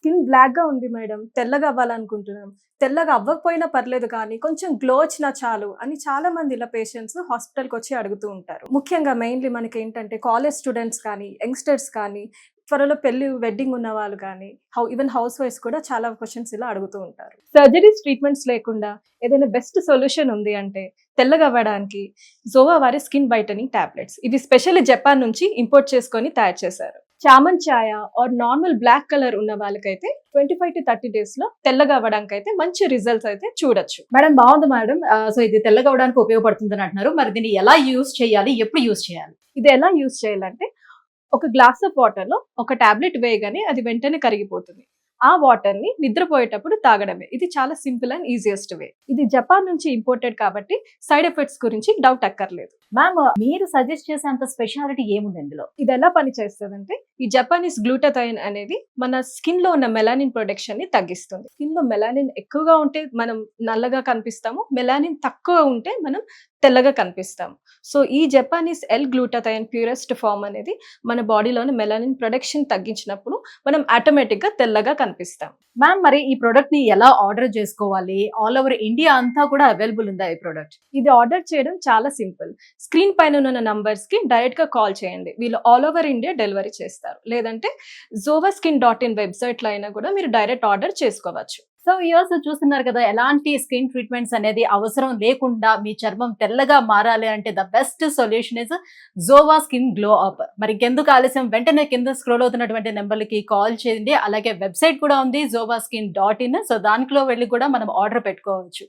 Skin బ్లాక్‌గా ఉంది madam. తెల్లగా అవ్వాలనుకుంటున్నాం. తెల్లగా అవ్వకపోయినా పర్లేదు కానీ కొంచెం గ్లో వచ్చినా చాలు అని చాలామంది ఇలా పేషెంట్స్ హాస్పిటల్‌కొచ్చి అడుగుతూ ఉంటారు. ముఖ్యంగా మెయిన్‌లీ మనకేంటంటే కాలేజ్ స్టూడెంట్స్ కానీ, యంగ్‌స్టర్స్ కానీ, త్వరలో వెడ్డింగ్ ఉన్న వాళ్ళు కానీ, ఈవెన్ హౌస్ వైఫ్స్ కూడా చాలా క్వెషన్స్ ఇలా అడుగుతూ ఉంటారు. సర్జరీస్, ట్రీట్మెంట్స్ లేకుండా ఏదైనా బెస్ట్ సొల్యూషన్ ఉంది అంటే తెల్లగా అవ్వడానికి జోవా వారి స్కిన్ వైటనింగ్ టాబ్లెట్స్. ఇవి స్పెషల్లీ జపాన్ నుంచి ఇంపోర్ట్ చేసుకొని తయారు చేశారు. చామన్ ఛాయ ఆర్ నార్మల్ బ్లాక్ కలర్ ఉన్న వాళ్ళకైతే 25 to 30 డేస్ లో తెల్లగా అవ్వడానికి అయితే మంచి రిజల్ట్స్ అయితే చూడొచ్చు. మేడం బాగుంది మేడం. సో ఇది తెల్లగా అవడానికి ఉపయోగపడుతుందని అంటున్నారు. మరి దీన్ని ఎలా యూజ్ చేయాలి, ఎప్పుడు యూజ్ చేయాలి? ఇది ఎలా యూజ్ చేయాలంటే ఒక గ్లాస్ ఆఫ్ వాటర్ లో ఒక టాబ్లెట్ వేయగానే అది వెంటనే కరిగిపోతుంది. ఆ వాటర్ ని నిద్రపోయేటప్పుడు తాగడమే. ఇది చాలా సింపుల్ అండ్ ఈజియెస్ట్ వే. ఇది జపాన్ నుంచి ఇంపోర్టెడ్ కాబట్టి సైడ్ ఎఫెక్ట్స్ గురించి డౌట్ అక్కర్లేదు. మ్యామ్ మీరు సజెస్ట్ చేసేంత స్పెషాలిటీ ఏముంది ఇందులో? ఇది ఎలా పనిచేస్తుందంటే ఈ జపానీస్ గ్లూటాథైన్ అనేది మన స్కిన్ లో ఉన్న మెలానిన్ ప్రొడక్షన్ ని తగ్గిస్తుంది. స్కిన్ లో మెలానిన్ ఎక్కువగా ఉంటే మనం నల్లగా కనిపిస్తాము, మెలానిన్ తక్కువ ఉంటే మనం తెల్లగా కనిపిస్తాము. సో ఈ జపానీస్ ఎల్ గ్లూటాథైన్ ప్యూరెస్ట్ ఫామ్ అనేది మన బాడీలోని మెలానిన్ ప్రొడక్షన్ తగ్గించినప్పుడు మనం ఆటోమేటిక్ గా తెల్లగా కనిపిస్తాం. మ్యామ్ మరి ఈ ప్రొడక్ట్ ని ఎలా ఆర్డర్ చేసుకోవాలి? ఆల్ ఓవర్ ఇండియా అంతా కూడా అవైలబుల్ ఉందా ఈ ప్రొడక్ట్? ఇది ఆర్డర్ చేయడం చాలా సింపుల్. స్క్రీన్ పైన ఉన్న నంబర్స్ కి డైరెక్ట్ గా కాల్ చేయండి. వీళ్ళు ఆల్ ఓవర్ ఇండియా డెలివరీ చేస్తారు. లేదంటే zovaskin.in వెబ్సైట్ లో అయినా కూడా మీరు డైరెక్ట్ ఆర్డర్ చేసుకోవచ్చు. సో వ్యూవర్స్ చూస్తున్నారు కదా, ఎలాంటి స్కిన్ ట్రీట్మెంట్స్ అనేది అవసరం లేకుండా మీ చర్మం తెల్లగా మారాలి అంటే ద బెస్ట్ సొల్యూషన్ ఇస్ జోవా స్కిన్ గ్లో అప్. మరి ఇంకెందుకు ఆలస్యం, వెంటనే కింద స్క్రోల్ అవుతున్నటువంటి నెంబర్లకి కాల్ చేయండి. అలాగే వెబ్సైట్ కూడా ఉంది zovaskin.in. సో దాంట్లో వెళ్ళి కూడా మనం ఆర్డర్ పెట్టుకోవచ్చు.